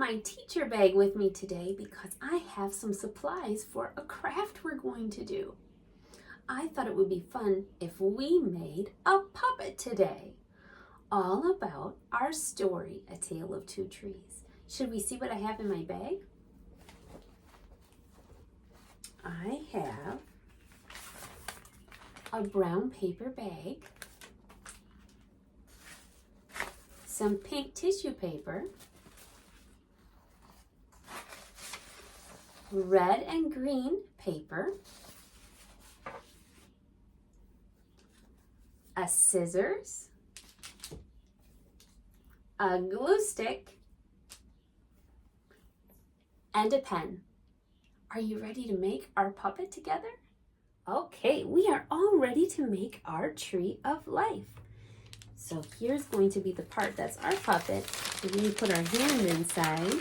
my teacher bag with me today because I have some supplies for a craft we're going to do. I thought it would be fun if we made a puppet today, all about our story, A Tale of Two Trees. Should we see what I have in my bag? I have a brown paper bag, some pink tissue paper, red and green paper, a scissors, a glue stick, and a pen. Are you ready to make our puppet together? Okay, we are all ready to make our tree of life. So here's going to be the part that's our puppet. We're going to put our hand inside,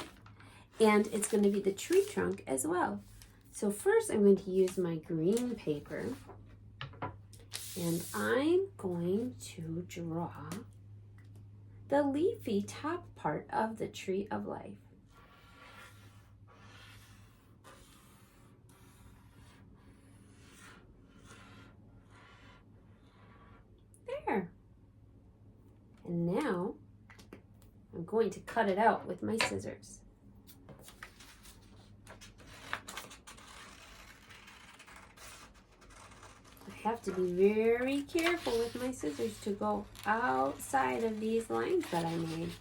and it's going to be the tree trunk as well. So first I'm going to use my green paper, and I'm going to draw the leafy top part of the tree of life. There. And now I'm going to cut it out with my scissors. I have to be very careful with my scissors to go outside of these lines that I made.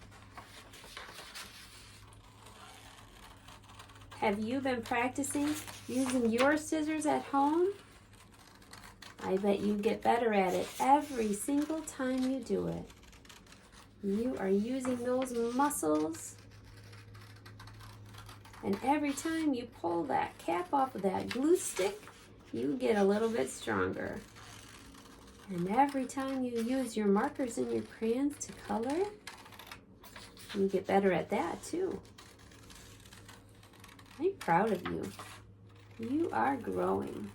Have you been practicing using your scissors at home? I bet you get better at it every single time you do it. You are using those muscles, and every time you pull that cap off of that glue stick, you get a little bit stronger. And every time you use your markers and your crayons to color, you get better at that too. I'm proud of you. You are growing.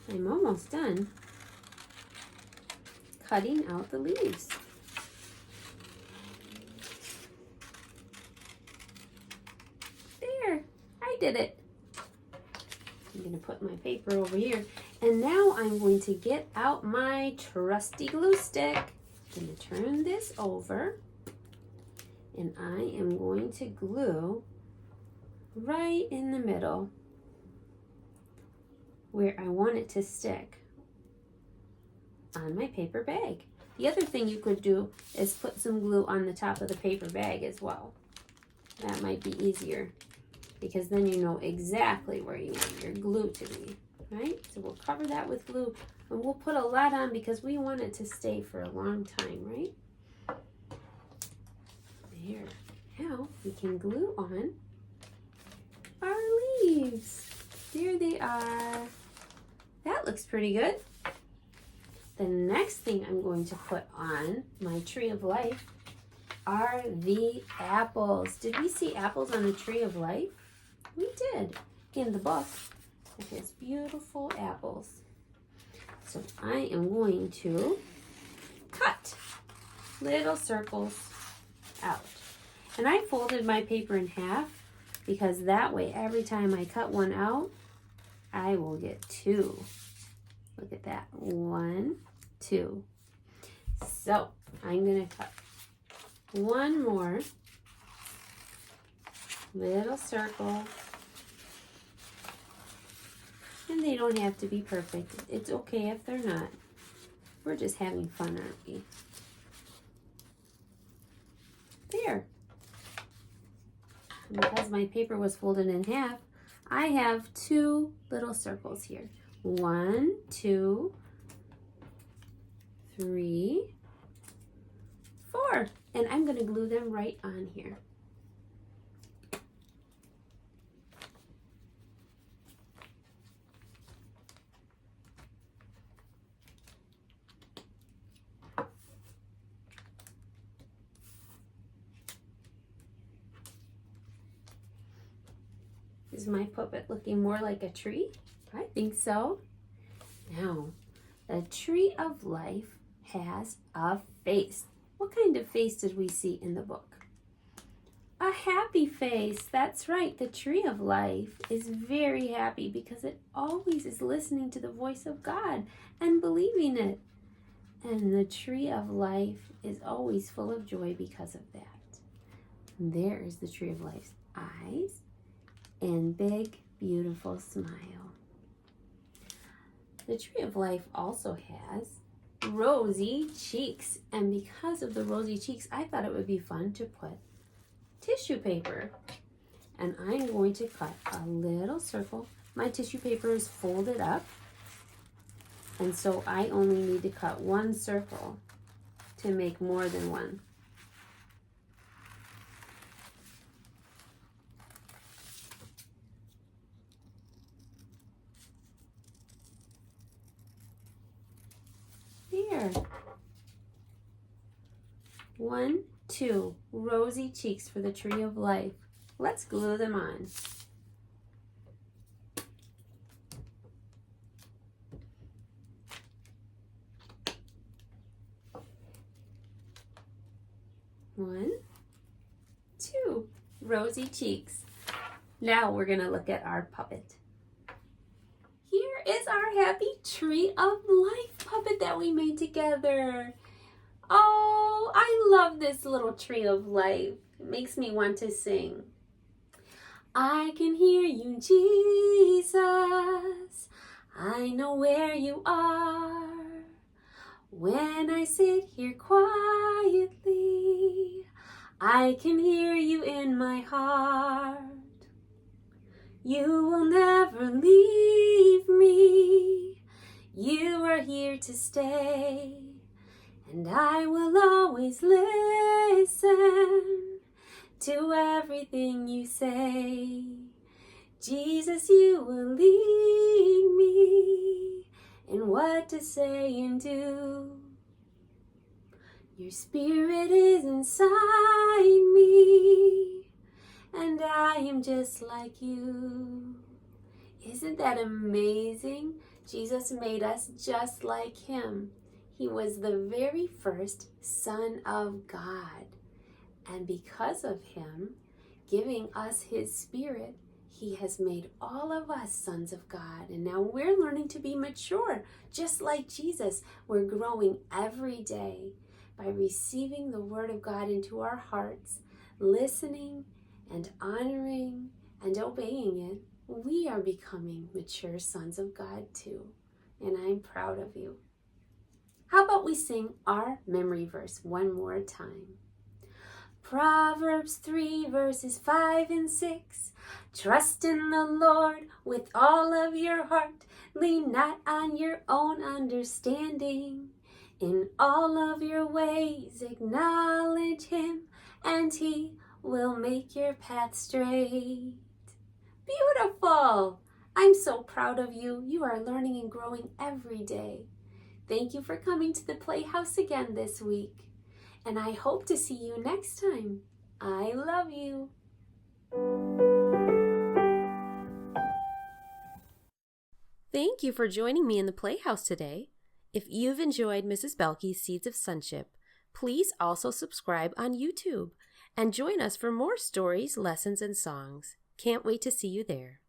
I'm almost done cutting out the leaves. There, I did it. I'm going to put my paper over here. And now I'm going to get out my trusty glue stick. I'm going to turn this over, and I am going to glue right in the middle where I want it to stick on my paper bag. The other thing you could do is put some glue on the top of the paper bag as well. That might be easier because then you know exactly where you want your glue to be, right? So we'll cover that with glue, and we'll put a lot on because we want it to stay for a long time, right? There. Now we can glue on our leaves. There they are. That looks pretty good. The next thing I'm going to put on my tree of life are the apples. Did we see apples on the tree of life? We did in the book. It has beautiful apples. So I am going to cut little circles out. And I folded my paper in half because that way every time I cut one out, I will get two. Look at that. 1, 2. So I'm going to cut one more little circle. And they don't have to be perfect. It's okay if they're not. We're just having fun, aren't we? There. And because my paper was folded in half, I have 2 little circles here. 1, 2, 3, 4. And I'm going to glue them right on here. Is my puppet looking more like a tree? I think so. Now, the tree of life has a face. What kind of face did we see in the book? A happy face. That's right. The tree of life is very happy because it always is listening to the voice of God and believing it. And the tree of life is always full of joy because of that. There is the tree of life's eyes and big, beautiful smile. The tree of life also has rosy cheeks. And because of the rosy cheeks, I thought it would be fun to put tissue paper. And I'm going to cut a little circle. My tissue paper is folded up. And so I only need to cut one circle to make more than one. There. 1, 2 rosy cheeks for the tree of life. Let's glue them on. One, two rosy cheeks. Now we're going to look at our puppet. Here is our happy tree of life puppet that we made together. Oh, I love this little tree of life. It makes me want to sing. I can hear you, Jesus. I know where you are. When I sit here quietly, I can hear you in my heart. You will never leave me. You are here to stay. And I will always listen to everything you say. Jesus, you will lead me in what to say and do. Your spirit is inside me, and I am just like you. Isn't that amazing? Jesus made us just like him. He was the very first Son of God. And because of him giving us his Spirit, he has made all of us sons of God. And now we're learning to be mature, just like Jesus. We're growing every day by receiving the Word of God into our hearts, listening and honoring and obeying it. We are becoming mature sons of God too. And I'm proud of you. How about we sing our memory verse one more time? Proverbs 3 verses 5 and 6. Trust in the Lord with all of your heart. Lean not on your own understanding. In all of your ways acknowledge him, and he will make your path straight. Beautiful! I'm so proud of you. You are learning and growing every day. Thank you for coming to the Playhouse again this week. And I hope to see you next time. I love you. Thank you for joining me in the Playhouse today. If you've enjoyed Mrs. Belke's Seeds of Sonship, please also subscribe on YouTube and join us for more stories, lessons, and songs. Can't wait to see you there.